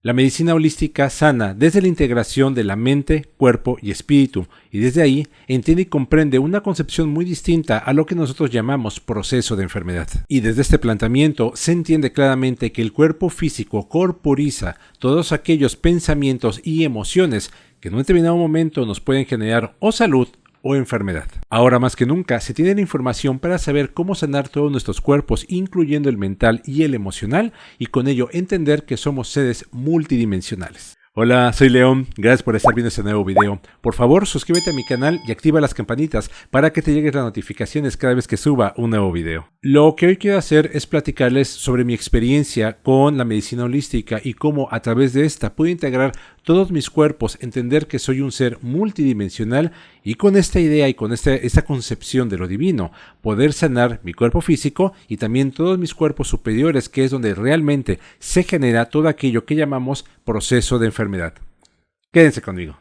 La medicina holística sana desde la integración de la mente, cuerpo y espíritu, y desde ahí entiende y comprende una concepción muy distinta a lo que nosotros llamamos proceso de enfermedad. Y desde este planteamiento se entiende claramente que el cuerpo físico corporiza todos aquellos pensamientos y emociones que en un determinado momento nos pueden generar o salud o enfermedad. Ahora más que nunca se tiene la información para saber cómo sanar todos nuestros cuerpos, incluyendo el mental y el emocional, y con ello entender que somos seres multidimensionales. Hola, soy León, gracias por estar viendo este nuevo video. Por favor, suscríbete a mi canal y activa las campanitas para que te lleguen las notificaciones cada vez que suba un nuevo video. Lo que hoy quiero hacer es platicarles sobre mi experiencia con la medicina holística y cómo a través de esta pude integrar todos mis cuerpos, entender que soy un ser multidimensional y con esta idea y con esta concepción de lo divino, poder sanar mi cuerpo físico y también todos mis cuerpos superiores, que es donde realmente se genera todo aquello que llamamos proceso de enfermedad. Quédense conmigo.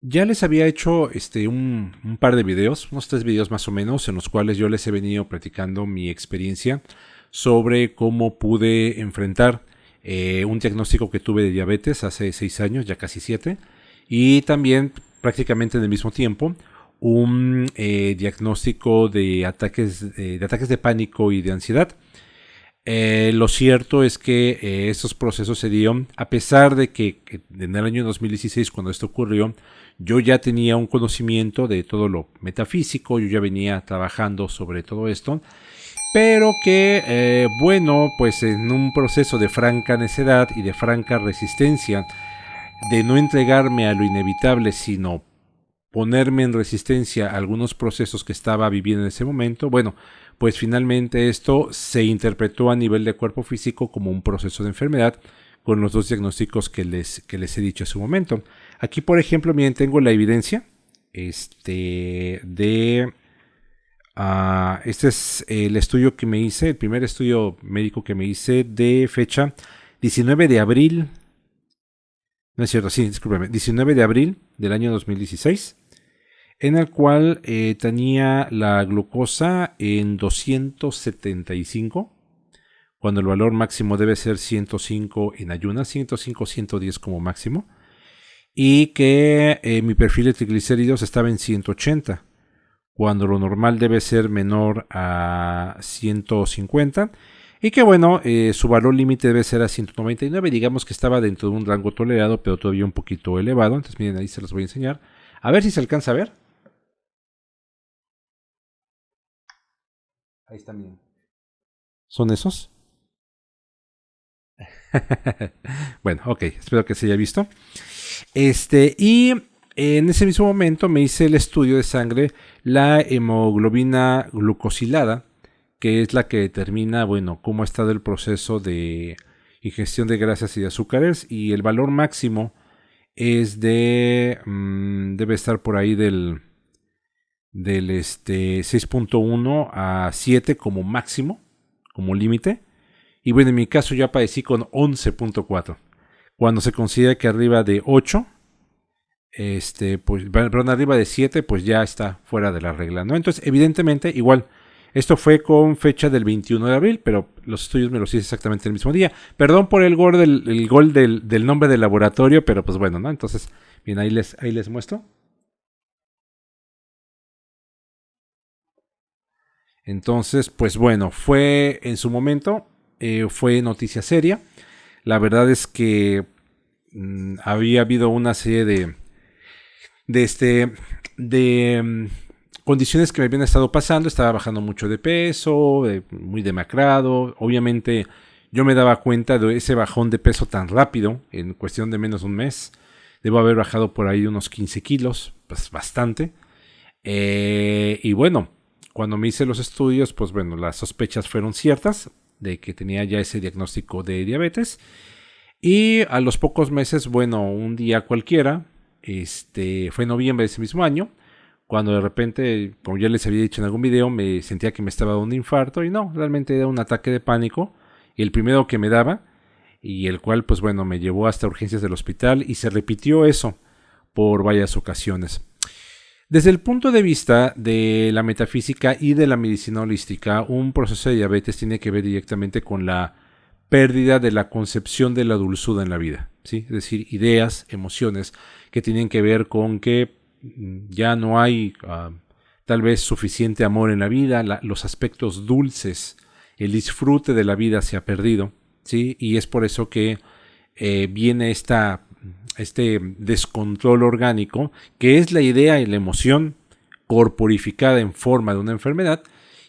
Ya les había hecho un par de videos, unos 3 videos más o menos, en los cuales yo les he venido platicando mi experiencia sobre cómo pude enfrentar un diagnóstico que tuve de diabetes hace 6 años, ya casi 7, y también prácticamente en el mismo tiempo un diagnóstico de ataques de pánico y de ansiedad. Lo cierto es que estos procesos se dieron a pesar de que en el año 2016, cuando esto ocurrió, yo ya tenía un conocimiento de todo lo metafísico, yo ya venía trabajando sobre todo esto, pero que, pues en un proceso de franca necedad y de franca resistencia, de no entregarme a lo inevitable, sino ponerme en resistencia a algunos procesos que estaba viviendo en ese momento, pues finalmente esto se interpretó a nivel de cuerpo físico como un proceso de enfermedad con los 2 diagnósticos que les he dicho en su momento. Aquí, por ejemplo, miren, tengo la evidencia este es el estudio que me hice, el primer estudio médico que me hice de fecha 19 de abril, no es cierto, sí, discúlpeme, 19 de abril del año 2016, en el cual tenía la glucosa en 275, cuando el valor máximo debe ser 105 en ayunas, 105, 110 como máximo, y que mi perfil de triglicéridos estaba en 180, cuando lo normal debe ser menor a 150, y que su valor límite debe ser a 199, digamos que estaba dentro de un rango tolerado, pero todavía un poquito elevado. Entonces miren, ahí se los voy a enseñar, a ver si se alcanza a ver. Ahí están bien. ¿Son esos? Bueno, ok, espero que se haya visto. Y en ese mismo momento me hice el estudio de sangre, la hemoglobina glucosilada, que es la que determina, cómo ha estado el proceso de ingestión de grasas y de azúcares, y el valor máximo es debe estar por ahí del 6.1 a 7 como máximo, como límite. Y en mi caso yo aparecí con 11.4. Cuando se considera que arriba de 8, arriba de 7, pues ya está fuera de la regla, ¿no? Entonces, evidentemente, igual, esto fue con fecha del 21 de abril, pero los estudios me los hice exactamente el mismo día. Perdón por el gol del nombre del laboratorio, pero pues ¿no? Entonces, bien, ahí les muestro. Entonces, pues fue en su momento, fue noticia seria. La verdad es que había habido una serie de condiciones que me habían estado pasando. Estaba bajando mucho de peso, muy demacrado. Obviamente yo me daba cuenta de ese bajón de peso tan rápido, en cuestión de menos de un mes. Debo haber bajado por ahí unos 15 kilos, pues bastante. Y cuando me hice los estudios, pues las sospechas fueron ciertas de que tenía ya ese diagnóstico de diabetes. Y a los pocos meses, un día cualquiera, fue en noviembre de ese mismo año, cuando de repente, como ya les había dicho en algún video, me sentía que me estaba dando un infarto, y no, realmente era un ataque de pánico, y el primero que me daba, y el cual pues me llevó hasta urgencias del hospital, y se repitió eso por varias ocasiones. Desde el punto de vista de la metafísica y de la medicina holística, un proceso de diabetes tiene que ver directamente con la pérdida de la concepción de la dulzura en la vida, ¿sí? Es decir, ideas, emociones que tienen que ver con que ya no hay tal vez suficiente amor en la vida, los aspectos dulces, el disfrute de la vida se ha perdido, ¿sí? Y es por eso que viene este descontrol orgánico, que es la idea y la emoción corporificada en forma de una enfermedad,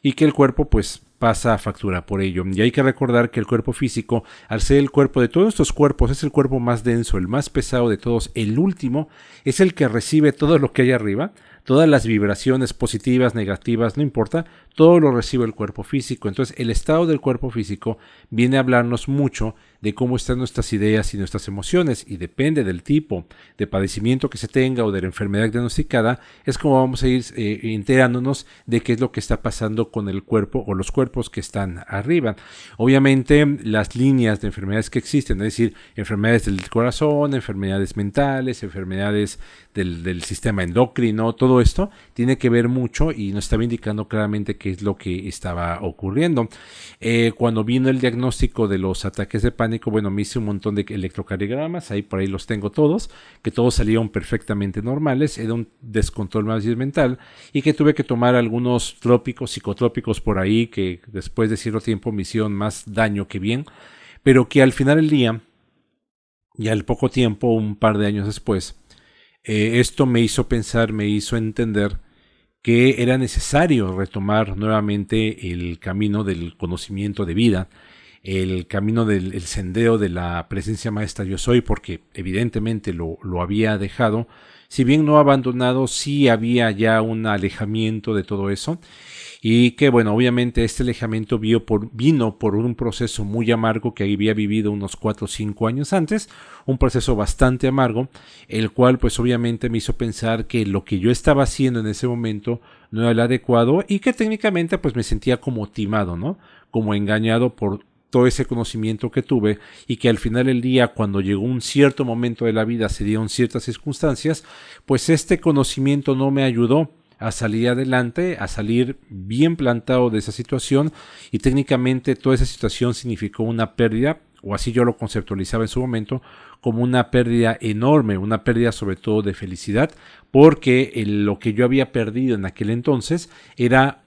y que el cuerpo pues pasa a factura por ello. Y hay que recordar que el cuerpo físico, al ser el cuerpo de todos estos cuerpos, es el cuerpo más denso, el más pesado de todos, el último, es el que recibe todo lo que hay arriba, todas las vibraciones positivas, negativas, no importa, todo lo recibe el cuerpo físico. Entonces el estado del cuerpo físico viene a hablarnos mucho de cómo están nuestras ideas y nuestras emociones, y depende del tipo de padecimiento que se tenga o de la enfermedad diagnosticada, es como vamos a ir enterándonos de qué es lo que está pasando con el cuerpo o los cuerpos que están arriba. Obviamente las líneas de enfermedades que existen, es decir, enfermedades del corazón, enfermedades mentales, enfermedades del sistema endocrino, todo esto tiene que ver mucho y nos estaba indicando claramente qué es lo que estaba ocurriendo. Cuando vino el diagnóstico de los ataques de pánico, bueno, me hice un montón de electrocardiogramas, ahí por ahí los tengo todos, que todos salieron perfectamente normales, era un descontrol más bien mental, y que tuve que tomar algunos trópicos, psicotrópicos por ahí, que después de cierto tiempo me hicieron más daño que bien, pero que al final del día, y al poco tiempo, un par de años después, esto me hizo pensar, me hizo entender que era necesario retomar nuevamente el camino del conocimiento de vida, el camino del sendero de la presencia maestra yo soy, porque evidentemente lo había dejado. Si bien no abandonado, sí había ya un alejamiento de todo eso, y que bueno, obviamente este alejamiento vino por un proceso muy amargo que había vivido unos 4 o 5 años antes, un proceso bastante amargo, el cual pues obviamente me hizo pensar que lo que yo estaba haciendo en ese momento no era el adecuado, y que técnicamente pues me sentía como timado, ¿no? Como engañado por todo ese conocimiento que tuve, y que al final del día, cuando llegó un cierto momento de la vida, se dieron ciertas circunstancias, pues este conocimiento no me ayudó a salir adelante, a salir bien plantado de esa situación, y técnicamente toda esa situación significó una pérdida, o así yo lo conceptualizaba en su momento, como una pérdida enorme, una pérdida sobre todo de felicidad, porque lo que yo había perdido en aquel entonces era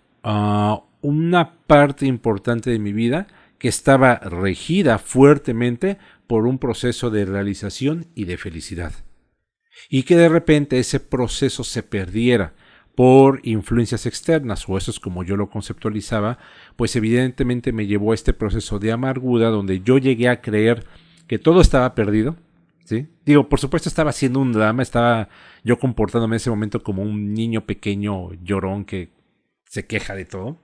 una parte importante de mi vida que estaba regida fuertemente por un proceso de realización y de felicidad, y que de repente ese proceso se perdiera por influencias externas, o eso es como yo lo conceptualizaba, pues evidentemente me llevó a este proceso de amargura donde yo llegué a creer que todo estaba perdido, ¿sí? Digo, por supuesto estaba haciendo un drama, estaba yo comportándome en ese momento como un niño pequeño llorón que se queja de todo,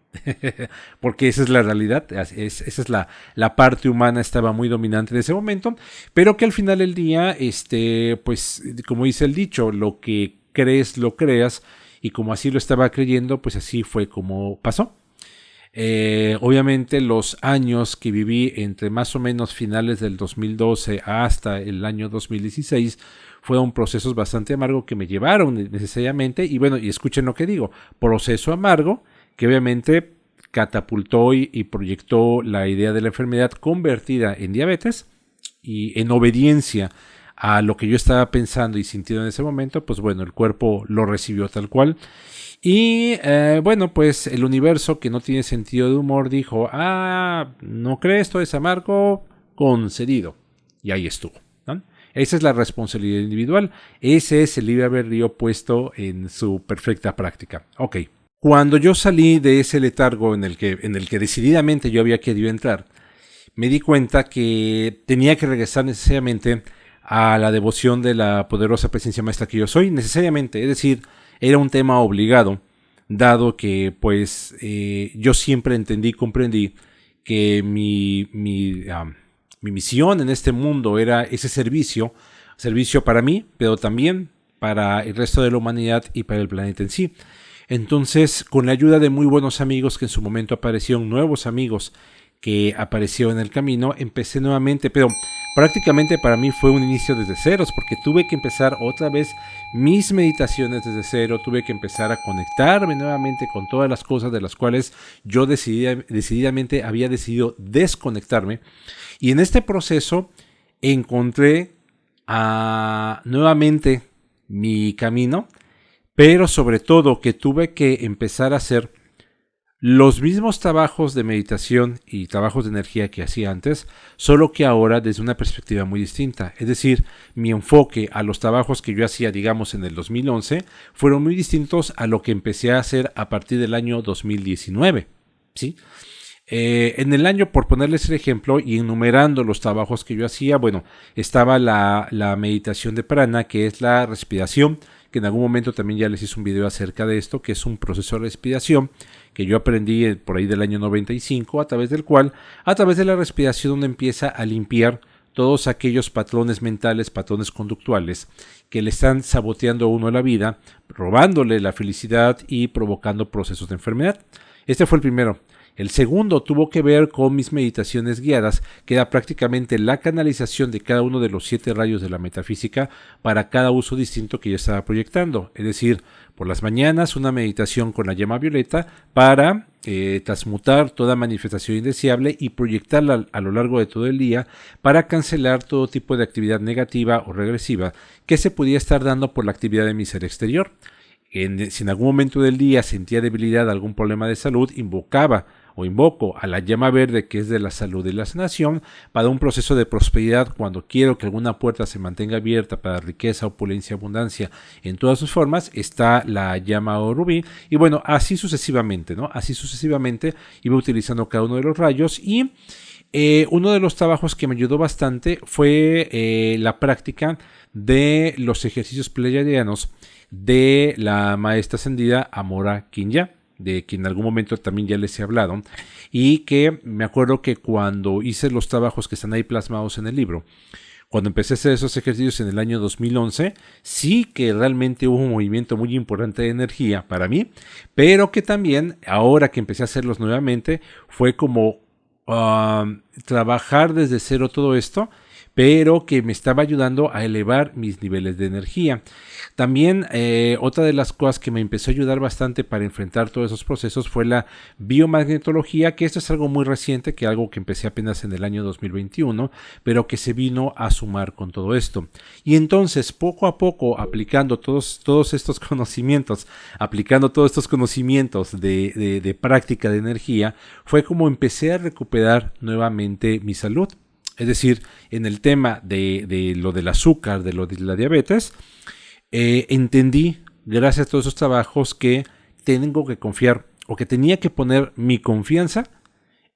porque esa es la realidad, esa es la parte humana, estaba muy dominante en ese momento, pero que al final del día, pues como dice el dicho, lo que crees lo creas, y como así lo estaba creyendo, pues así fue como pasó. Obviamente los años que viví entre más o menos finales del 2012 hasta el año 2016 fueron procesos bastante amargos que me llevaron necesariamente, y bueno, y escuchen lo que digo, proceso amargo que obviamente catapultó y proyectó la idea de la enfermedad convertida en diabetes, y en obediencia a lo que yo estaba pensando y sintiendo en ese momento, pues bueno, el cuerpo lo recibió tal cual. Y bueno, pues el universo, que no tiene sentido de humor, dijo, ¿no crees? Todo es amargo, concedido. Y ahí estuvo, ¿no? Esa es la responsabilidad individual, ese es el libre albedrío puesto en su perfecta práctica. Ok, cuando yo salí de ese letargo en el que decididamente yo había querido entrar, me di cuenta que tenía que regresar necesariamente a la devoción de la poderosa presencia maestra que yo soy, necesariamente, es decir, era un tema obligado, dado que pues yo siempre entendí y comprendí que mi misión en este mundo era ese servicio para mí, pero también para el resto de la humanidad y para el planeta en sí. Entonces, con la ayuda de muy buenos amigos que en su momento aparecieron, nuevos amigos que apareció en el camino, empecé nuevamente, pero prácticamente para mí fue un inicio desde ceros, porque tuve que empezar otra vez mis meditaciones desde cero, tuve que empezar a conectarme nuevamente con todas las cosas de las cuales yo decididamente había decidido desconectarme. Y en este proceso encontré nuevamente mi camino, pero sobre todo que tuve que empezar a hacer los mismos trabajos de meditación y trabajos de energía que hacía antes, solo que ahora desde una perspectiva muy distinta. Es decir, mi enfoque a los trabajos que yo hacía, digamos, en el 2011, fueron muy distintos a lo que empecé a hacer a partir del año 2019. ¿Sí? En el año, por ponerles el ejemplo y enumerando los trabajos que yo hacía, bueno, estaba la meditación de prana, que es la respiración, que en algún momento también ya les hice un video acerca de esto, que es un proceso de respiración que yo aprendí por ahí del año 95, a través del cual, a través de la respiración, uno empieza a limpiar todos aquellos patrones mentales, patrones conductuales que le están saboteando a uno la vida, robándole la felicidad y provocando procesos de enfermedad. Este fue el primero. El segundo tuvo que ver con mis meditaciones guiadas, que era prácticamente la canalización de cada uno de los 7 rayos de la metafísica para cada uso distinto que yo estaba proyectando. Es decir, por las mañanas una meditación con la llama violeta para transmutar toda manifestación indeseable y proyectarla a lo largo de todo el día para cancelar todo tipo de actividad negativa o regresiva que se pudiera estar dando por la actividad de mi ser exterior. Si en algún momento del día sentía debilidad, algún problema de salud, invoco a la llama verde, que es de la salud y la sanación, para un proceso de prosperidad. Cuando quiero que alguna puerta se mantenga abierta para riqueza, opulencia, abundancia en todas sus formas, está la llama o rubí. Y bueno, así sucesivamente, ¿no? Así sucesivamente iba utilizando cada uno de los rayos. Y uno de los trabajos que me ayudó bastante fue la práctica de los ejercicios pleiadianos de la maestra ascendida Amora Kinya, de quien en algún momento también ya les he hablado, y que me acuerdo que cuando hice los trabajos que están ahí plasmados en el libro, cuando empecé a hacer esos ejercicios en el año 2011, sí que realmente hubo un movimiento muy importante de energía para mí, pero que también ahora que empecé a hacerlos nuevamente fue como trabajar desde cero todo esto, pero que me estaba ayudando a elevar mis niveles de energía. También otra de las cosas que me empezó a ayudar bastante para enfrentar todos esos procesos fue la biomagnetología, que esto es algo muy reciente, que algo que empecé apenas en el año 2021, pero que se vino a sumar con todo esto. Y entonces, poco a poco, aplicando todos estos conocimientos, de práctica de energía, fue como empecé a recuperar nuevamente mi salud. Es decir, en el tema de lo del azúcar, de lo de la diabetes, entendí, gracias a todos esos trabajos, que tengo que confiar o que tenía que poner mi confianza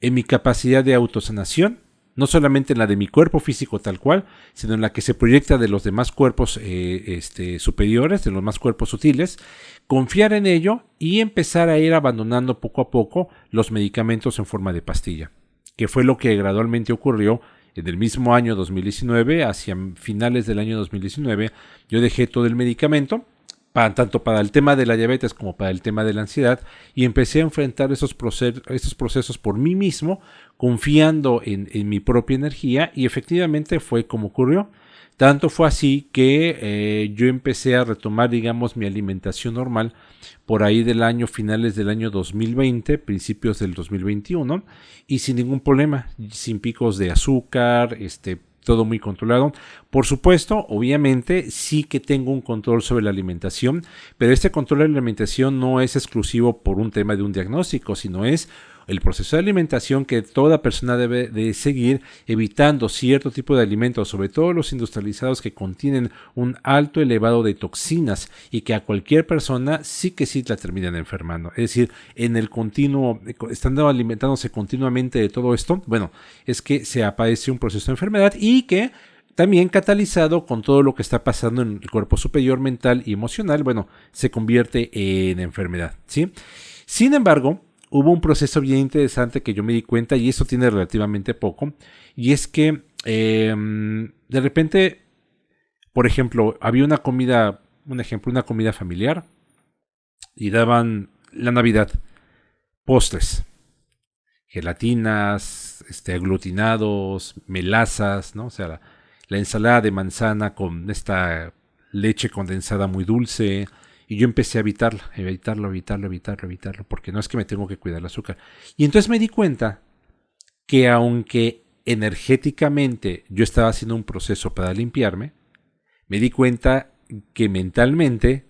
en mi capacidad de autosanación, no solamente en la de mi cuerpo físico tal cual, sino en la que se proyecta de los demás cuerpos superiores, de los más cuerpos sutiles, confiar en ello y empezar a ir abandonando poco a poco los medicamentos en forma de pastilla, que fue lo que gradualmente ocurrió. En el mismo año 2019, hacia finales del año 2019, yo dejé todo el medicamento, tanto para el tema de la diabetes como para el tema de la ansiedad, y empecé a enfrentar estos procesos por mí mismo, confiando en mi propia energía, y efectivamente fue como ocurrió. Tanto fue así que yo empecé a retomar, digamos, mi alimentación normal por ahí finales del año 2020, principios del 2021, y sin ningún problema, sin picos de azúcar, todo muy controlado. Por supuesto, obviamente, sí que tengo un control sobre la alimentación, pero este control de la alimentación no es exclusivo por un tema de un diagnóstico, sino es el proceso de alimentación que toda persona debe de seguir, evitando cierto tipo de alimentos, sobre todo los industrializados, que contienen un alto elevado de toxinas y que a cualquier persona sí la terminan enfermando. Es decir, en el continuo, estando alimentándose continuamente de todo esto, bueno, es que se aparece un proceso de enfermedad y que también catalizado con todo lo que está pasando en el cuerpo superior, mental y emocional, bueno, se convierte en enfermedad, ¿sí? Sin embargo, hubo un proceso bien interesante que yo me di cuenta, y esto tiene relativamente poco, y es que de repente, por ejemplo, había una comida familiar, y daban la Navidad postres, gelatinas, aglutinados, melazas, ¿no? O sea, la ensalada de manzana con esta leche condensada muy dulce. Y yo empecé a evitarlo, porque no es que me tengo que cuidar el azúcar. Y entonces me di cuenta que aunque energéticamente yo estaba haciendo un proceso para limpiarme, me di cuenta que mentalmente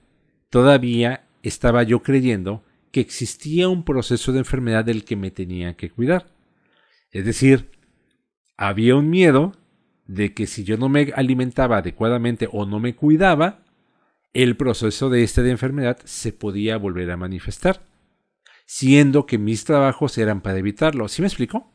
todavía estaba yo creyendo que existía un proceso de enfermedad del que me tenía que cuidar. Es decir, había un miedo de que si yo no me alimentaba adecuadamente o no me cuidaba, el proceso de enfermedad se podía volver a manifestar, siendo que mis trabajos eran para evitarlo. ¿Sí me explico?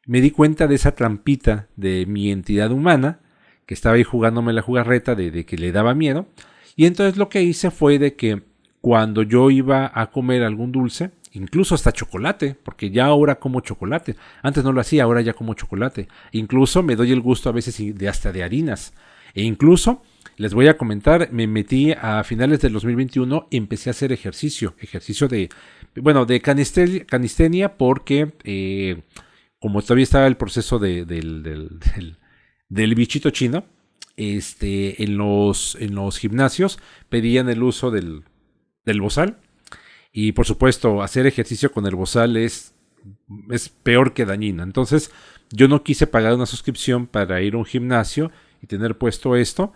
Me di cuenta de esa trampita de mi entidad humana, que estaba ahí jugándome la jugarreta de que le daba miedo, y entonces lo que hice fue de que cuando yo iba a comer algún dulce, incluso hasta chocolate, porque ya ahora como chocolate, antes no lo hacía, ahora ya como chocolate, incluso me doy el gusto a veces de hasta de harinas, e incluso les voy a comentar, me metí a finales del 2021, empecé a hacer ejercicio de calistenia porque como todavía estaba el proceso del bichito chino, en los gimnasios pedían el uso del bozal. Y por supuesto, hacer ejercicio con el bozal es peor que dañino. Entonces, yo no quise pagar una suscripción para ir a un gimnasio y tener puesto esto.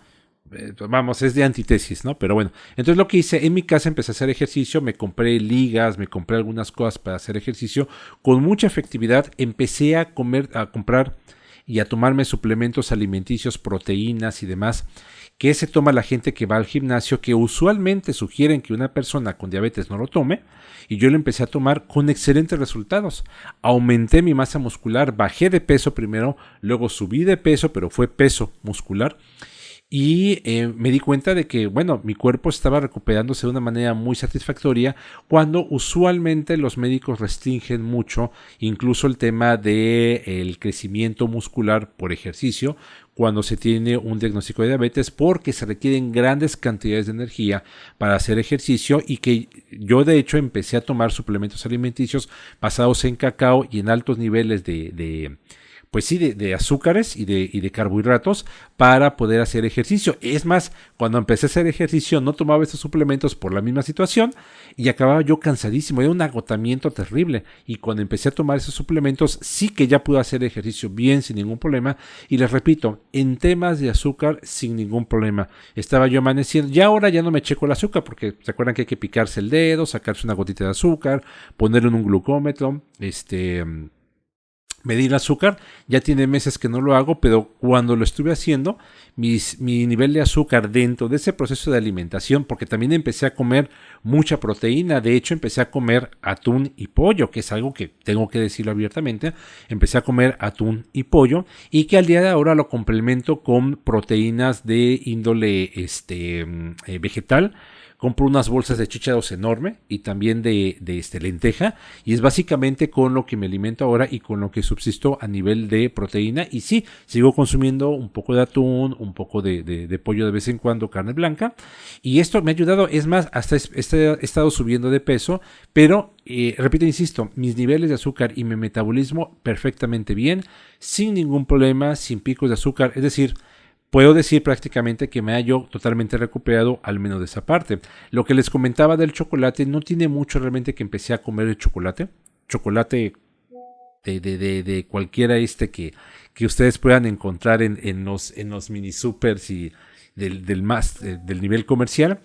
Vamos, es de antítesis, ¿no? Pero bueno, entonces lo que hice, en mi casa empecé a hacer ejercicio, me compré ligas, me compré algunas cosas para hacer ejercicio. Con mucha efectividad empecé a comprar y a tomarme suplementos alimenticios, proteínas y demás, que se toma la gente que va al gimnasio, que usualmente sugieren que una persona con diabetes no lo tome, y yo lo empecé a tomar con excelentes resultados. Aumenté mi masa muscular, bajé de peso primero, luego subí de peso, pero fue peso muscular, y me di cuenta de que, bueno, mi cuerpo estaba recuperándose de una manera muy satisfactoria, cuando usualmente los médicos restringen mucho, incluso el tema del crecimiento muscular por ejercicio, cuando se tiene un diagnóstico de diabetes, porque se requieren grandes cantidades de energía para hacer ejercicio, y que yo de hecho empecé a tomar suplementos alimenticios basados en cacao y en altos niveles de azúcares y de carbohidratos para poder hacer ejercicio. Es más, cuando empecé a hacer ejercicio no tomaba estos suplementos por la misma situación y acababa yo cansadísimo, era un agotamiento terrible. Y cuando empecé a tomar esos suplementos sí que ya pude hacer ejercicio bien, sin ningún problema. Y les repito, en temas de azúcar, sin ningún problema. Estaba yo amaneciendo. Ya ahora ya no me checo el azúcar, porque se acuerdan que hay que picarse el dedo, sacarse una gotita de azúcar, ponerlo en un glucómetro, medir azúcar. Ya tiene meses que no lo hago, pero cuando lo estuve haciendo, mi nivel de azúcar dentro de ese proceso de alimentación, porque también empecé a comer mucha proteína, de hecho empecé a comer atún y pollo, que es algo que tengo que decirlo abiertamente, empecé a comer atún y pollo, y que al día de ahora lo complemento con proteínas de índole vegetal. Compro unas bolsas de chícharos enorme y también de lenteja, y es básicamente con lo que me alimento ahora y con lo que subsisto a nivel de proteína. Y sí, sigo consumiendo un poco de atún, un poco de pollo de vez en cuando, carne blanca, y esto me ha ayudado. Es más, hasta he estado subiendo de peso, pero repito, insisto, mis niveles de azúcar y mi metabolismo perfectamente bien, sin ningún problema, sin picos de azúcar. Es decir, puedo decir prácticamente que me hallo totalmente recuperado, al menos de esa parte. Lo que les comentaba del chocolate, no tiene mucho realmente que empecé a comer el chocolate. Chocolate de cualquiera que ustedes puedan encontrar en los mini supers y del nivel comercial.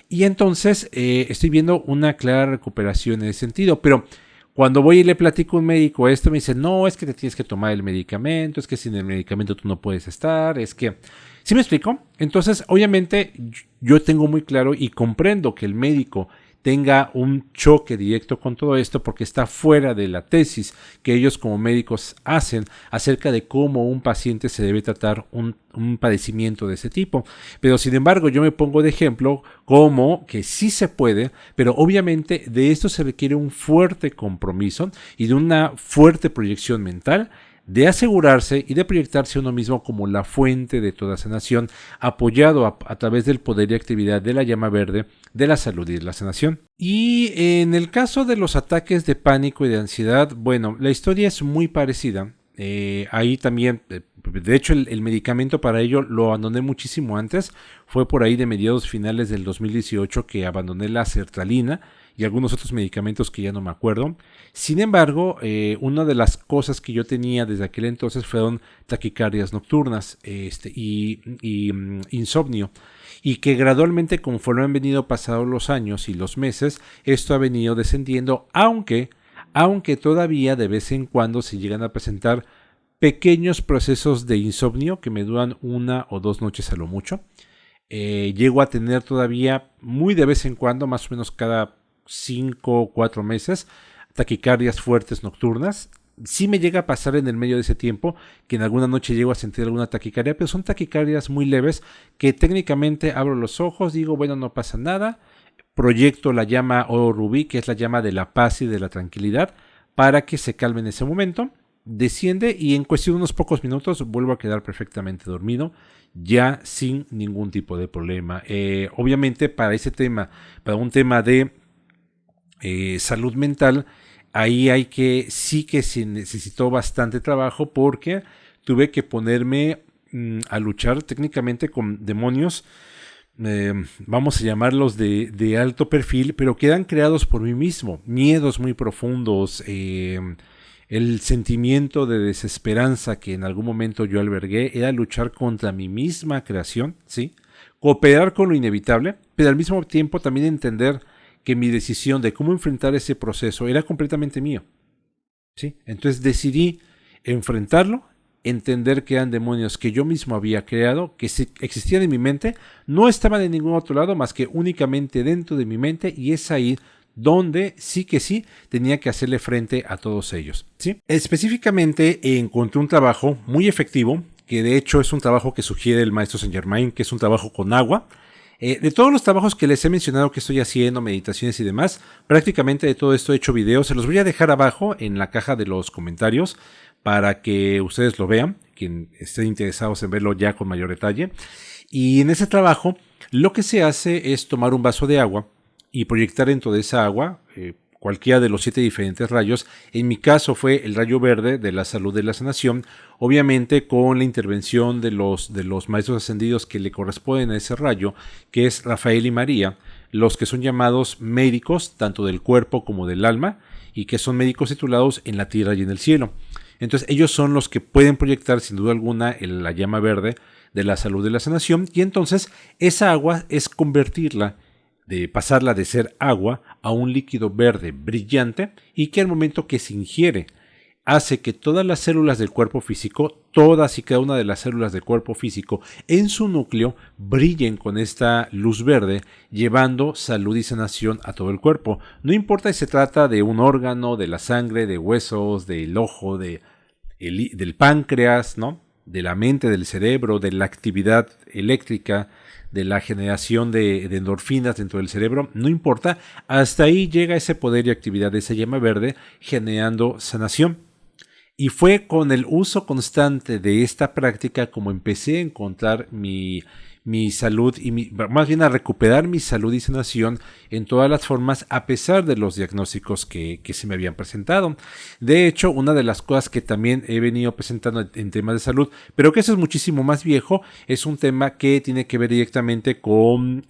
Y entonces estoy viendo una clara recuperación en ese sentido. Pero cuando voy y le platico a un médico esto, me dice, no, es que te tienes que tomar el medicamento, es que sin el medicamento tú no puedes estar, es que... ¿Sí me explico? Entonces, obviamente, yo tengo muy claro y comprendo que el médico tenga un choque directo con todo esto, porque está fuera de la tesis que ellos como médicos hacen acerca de cómo un paciente se debe tratar un padecimiento de ese tipo. Pero sin embargo, yo me pongo de ejemplo como que sí se puede, pero obviamente de esto se requiere un fuerte compromiso y de una fuerte proyección mental, de asegurarse y de proyectarse uno mismo como la fuente de toda sanación, apoyado a través del poder y actividad de la llama verde de la salud y de la sanación. Y en el caso de los ataques de pánico y de ansiedad, bueno, la historia es muy parecida. Ahí también, de hecho el medicamento para ello lo abandoné muchísimo antes. Fue por ahí de mediados finales del 2018 que abandoné la sertralina y algunos otros medicamentos que ya no me acuerdo. Sin embargo, una de las cosas que yo tenía desde aquel entonces fueron taquicardias nocturnas y insomnio. Y que gradualmente, conforme han venido pasados los años y los meses, esto ha venido descendiendo, aunque todavía de vez en cuando se llegan a presentar pequeños procesos de insomnio que me duran 1 o 2 noches a lo mucho. Llego a tener todavía muy de vez en cuando, más o menos cada 5 o 4 meses, taquicardias fuertes nocturnas. Sí me llega a pasar en el medio de ese tiempo que en alguna noche llego a sentir alguna taquicardia, pero son taquicardias muy leves que técnicamente abro los ojos, digo, bueno, no pasa nada, proyecto la llama oro rubí, que es la llama de la paz y de la tranquilidad, para que se calme en ese momento, desciende y en cuestión de unos pocos minutos vuelvo a quedar perfectamente dormido, ya sin ningún tipo de problema. Obviamente para ese tema, para un tema de salud mental, ahí sí que se necesitó bastante trabajo porque tuve que ponerme a luchar técnicamente con demonios, vamos a llamarlos de alto perfil, pero que eran creados por mí mismo, miedos muy profundos, el sentimiento de desesperanza que en algún momento yo albergué era luchar contra mi misma creación, ¿sí? Cooperar con lo inevitable, pero al mismo tiempo también entender que mi decisión de cómo enfrentar ese proceso era completamente mío, ¿sí? Entonces decidí enfrentarlo, entender que eran demonios que yo mismo había creado, que existían en mi mente, no estaban en ningún otro lado más que únicamente dentro de mi mente, y es ahí donde sí que sí tenía que hacerle frente a todos ellos, ¿sí? Específicamente encontré un trabajo muy efectivo, que de hecho es un trabajo que sugiere el maestro Saint Germain, que es un trabajo con agua. De todos los trabajos que les he mencionado que estoy haciendo, meditaciones y demás, prácticamente de todo esto he hecho videos. Se los voy a dejar abajo en la caja de los comentarios para que ustedes lo vean, quien esté interesados en verlo ya con mayor detalle. Y en ese trabajo lo que se hace es tomar un vaso de agua y proyectar dentro de esa agua cualquiera de los 7 diferentes rayos. En mi caso fue el rayo verde de la salud de la sanación, obviamente con la intervención de los maestros ascendidos que le corresponden a ese rayo, que es Rafael y María, los que son llamados médicos tanto del cuerpo como del alma, y que son médicos titulados en la tierra y en el cielo. Entonces ellos son los que pueden proyectar sin duda alguna la llama verde de la salud de la sanación, y entonces esa agua es convertirla, de pasarla de ser agua a un líquido verde brillante, y que al momento que se ingiere hace que todas las células del cuerpo físico, todas y cada una de las células del cuerpo físico en su núcleo brillen con esta luz verde, llevando salud y sanación a todo el cuerpo. No importa si se trata de un órgano, de la sangre, de huesos, del ojo, del páncreas, ¿no? De la mente, del cerebro, de la actividad eléctrica, de la generación de endorfinas dentro del cerebro, no importa, hasta ahí llega ese poder y actividad de esa llama verde generando sanación. Y fue con el uso constante de esta práctica como empecé a encontrar mi salud y más bien a recuperar mi salud y sanación en todas las formas, a pesar de los diagnósticos que se me habían presentado. De hecho, una de las cosas que también he venido presentando en temas de salud, pero que eso es muchísimo más viejo, es un tema que tiene que ver directamente con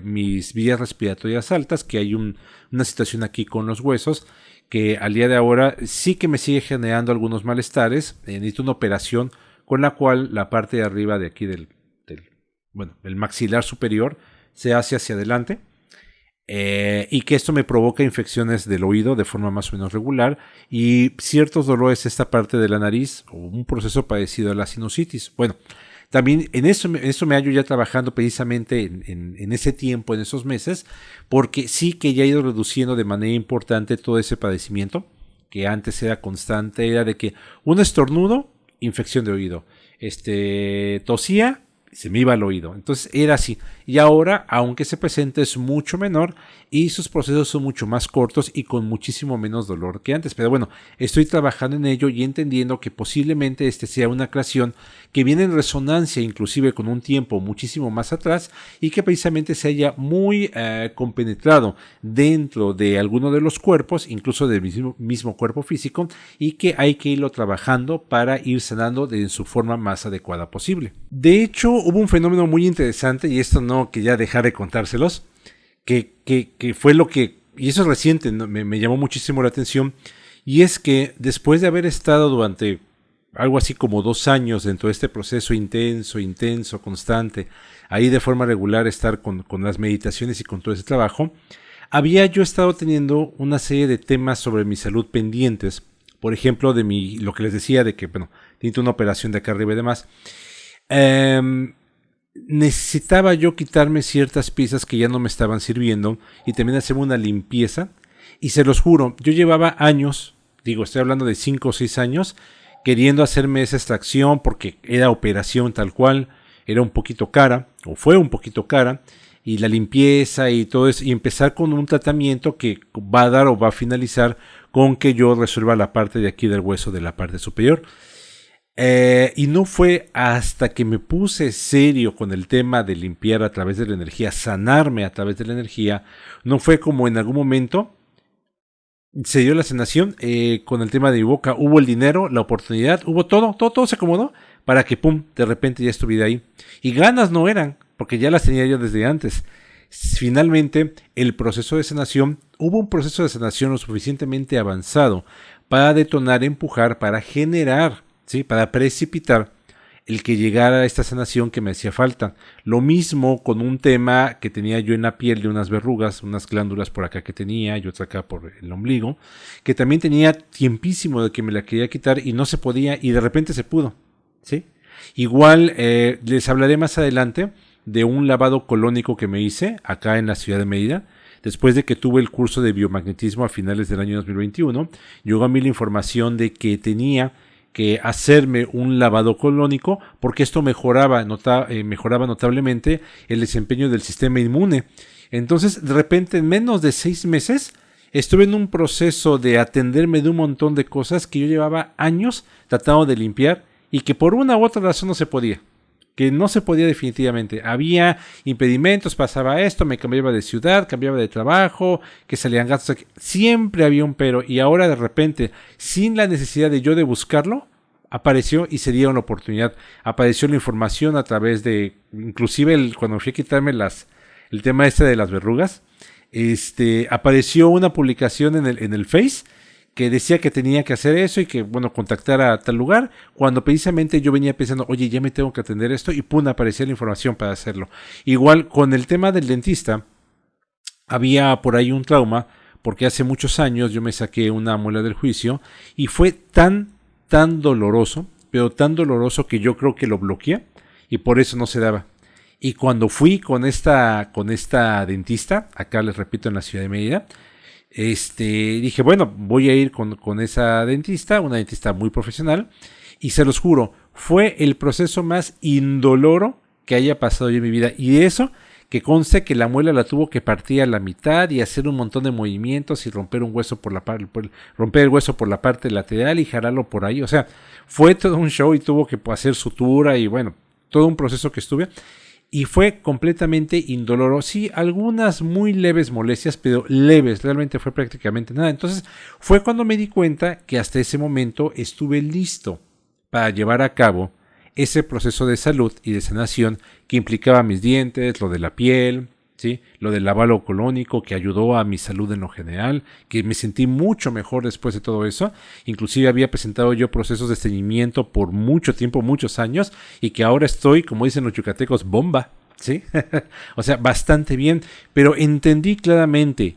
mis vías respiratorias altas, que hay una situación aquí con los huesos, que al día de ahora sí que me sigue generando algunos malestares. Necesito una operación con la cual la parte de arriba de aquí el maxilar superior se hace hacia adelante, y que esto me provoca infecciones del oído de forma más o menos regular y ciertos dolores esta parte de la nariz, o un proceso parecido a la sinusitis. Bueno, también en eso me hallo ya trabajando precisamente en ese tiempo, en esos meses, porque sí que ya he ido reduciendo de manera importante todo ese padecimiento, que antes era constante, era de que un estornudo, infección de oído, tosía, se me iba al oído. Entonces era así. Y ahora, aunque se presenta, es mucho menor y sus procesos son mucho más cortos y con muchísimo menos dolor que antes. Pero bueno, estoy trabajando en ello y entendiendo que posiblemente este sea una creación que viene en resonancia inclusive con un tiempo muchísimo más atrás y que precisamente se haya muy compenetrado dentro de alguno de los cuerpos, incluso del mismo cuerpo físico, y que hay que irlo trabajando para ir sanando de su forma más adecuada posible. De hecho, hubo un fenómeno muy interesante, y esto no que ya dejar de contárselos, que fue lo que, y eso es reciente, ¿no? me llamó muchísimo la atención, y es que después de haber estado durante algo así como 2 años dentro de este proceso intenso, constante, ahí de forma regular estar con las meditaciones y con todo ese trabajo, había yo estado teniendo una serie de temas sobre mi salud pendientes, por ejemplo, de lo que les decía de que, bueno, tenía una operación de acá arriba y demás. Necesitaba yo quitarme ciertas piezas que ya no me estaban sirviendo y también hacer una limpieza. Y se los juro, yo llevaba años, estoy hablando de 5 o 6 años, queriendo hacerme esa extracción porque era operación tal cual, era un poquito cara, o fue un poquito cara, y la limpieza y todo eso, y empezar con un tratamiento que va a dar o va a finalizar con que yo resuelva la parte de aquí del hueso de la parte superior. Y no fue hasta que me puse serio con el tema de limpiar a través de la energía, sanarme a través de la energía, no fue como en algún momento se dio la sanación con el tema de mi boca, hubo el dinero, la oportunidad, hubo todo se acomodó para que pum, de repente ya estuviera ahí. Y ganas no eran, porque ya las tenía yo desde antes. Finalmente, el proceso de sanación, hubo un proceso de sanación lo suficientemente avanzado para detonar, empujar, para generar, ¿sí? Para precipitar el que llegara a esta sanación que me hacía falta. Lo mismo con un tema que tenía yo en la piel de unas verrugas, unas glándulas por acá que tenía y otra acá por el ombligo, que también tenía tiempísimo de que me la quería quitar y no se podía y de repente se pudo, ¿sí? Igual les hablaré más adelante de un lavado colónico que me hice acá en la ciudad de Mérida. Después de que tuve el curso de biomagnetismo a finales del año 2021, llegó a mí la información de que tenía que hacerme un lavado colónico porque esto mejoraba notablemente el desempeño del sistema inmune. Entonces, de repente, en menos de 6 meses, estuve en un proceso de atenderme de un montón de cosas que yo llevaba años tratando de limpiar y que por una u otra razón no se podía. Que no se podía definitivamente. Había impedimentos, pasaba esto, me cambiaba de ciudad, cambiaba de trabajo, que salían gastos. Siempre había un pero y ahora de repente, sin la necesidad de yo de buscarlo, apareció y se dio una oportunidad. Apareció la información a través de, inclusive cuando fui a quitarme el tema de las verrugas, apareció una publicación en el Face que decía que tenía que hacer eso y que, bueno, contactar a tal lugar, cuando precisamente yo venía pensando, oye, ya me tengo que atender esto, y pum, aparecía la información para hacerlo. Igual, con el tema del dentista, había por ahí un trauma, porque hace muchos años yo me saqué una muela del juicio, y fue tan doloroso, pero tan doloroso que yo creo que lo bloqueé, y por eso no se daba. Y cuando fui con esta dentista, acá les repito en la ciudad de Mérida, dije, bueno, voy a ir con esa dentista, una dentista muy profesional, y se los juro, fue el proceso más indoloro que haya pasado yo en mi vida, y de eso que conste que la muela la tuvo que partir a la mitad y hacer un montón de movimientos y romper un hueso romper el hueso por la parte lateral y jalarlo por ahí, o sea, fue todo un show y tuvo que hacer sutura y bueno, todo un proceso que estuve. Y fue completamente indoloro. Sí, algunas muy leves molestias, pero leves, realmente fue prácticamente nada. Entonces fue cuando me di cuenta que hasta ese momento estuve listo para llevar a cabo ese proceso de salud y de sanación que implicaba mis dientes, lo de la piel, ¿sí? Lo del lavado colónico que ayudó a mi salud en lo general, que me sentí mucho mejor después de todo eso. Inclusive había presentado yo procesos de estreñimiento por mucho tiempo, muchos años, y que ahora estoy, como dicen los yucatecos, bomba, ¿sí? O sea, bastante bien, pero entendí claramente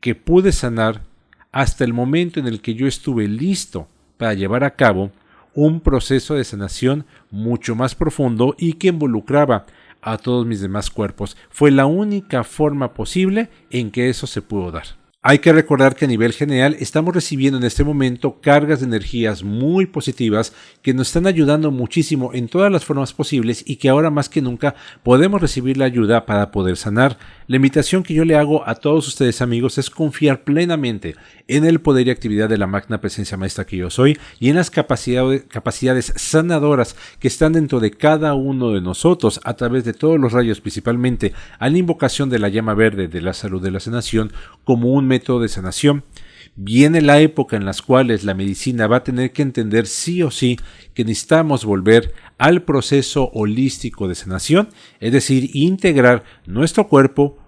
que pude sanar hasta el momento en el que yo estuve listo para llevar a cabo un proceso de sanación mucho más profundo y que involucraba a todos mis demás cuerpos. Fue la única forma posible en que eso se pudo dar. Hay que recordar que a nivel general estamos recibiendo en este momento cargas de energías muy positivas que nos están ayudando muchísimo en todas las formas posibles y que ahora más que nunca podemos recibir la ayuda para poder sanar. La invitación que yo le hago a todos ustedes amigos es confiar plenamente en el poder y actividad de la magna presencia maestra que yo soy y en las capacidades sanadoras que están dentro de cada uno de nosotros a través de todos los rayos, principalmente a la invocación de la llama verde de la salud de la sanación como un método de sanación. Viene la época en las cuales la medicina va a tener que entender sí o sí que necesitamos volver al proceso holístico de sanación, es decir, integrar nuestro cuerpo,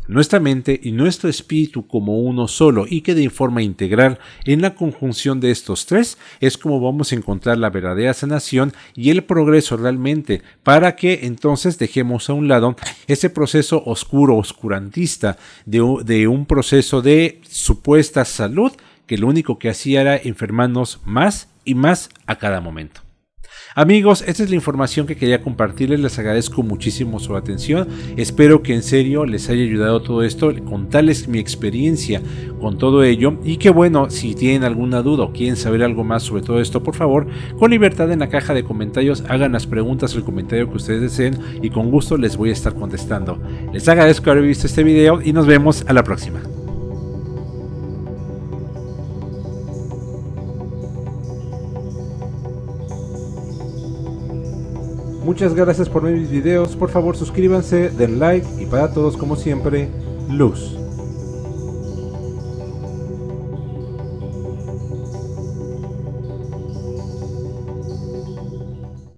nuestra mente y nuestro espíritu como uno solo, y que de forma integral en la conjunción de estos tres es como vamos a encontrar la verdadera sanación y el progreso realmente, para que entonces dejemos a un lado ese proceso oscuro, oscurantista de un proceso de supuesta salud que lo único que hacía era enfermarnos más y más a cada momento. Amigos, esta es la información que quería compartirles, les agradezco muchísimo su atención, espero que en serio les haya ayudado todo esto, contarles mi experiencia con todo ello y que bueno, si tienen alguna duda o quieren saber algo más sobre todo esto, por favor, con libertad en la caja de comentarios hagan las preguntas o el comentario que ustedes deseen y con gusto les voy a estar contestando. Les agradezco haber visto este video y nos vemos a la próxima. Muchas gracias por ver mis videos, por favor suscríbanse, den like y para todos como siempre, luz.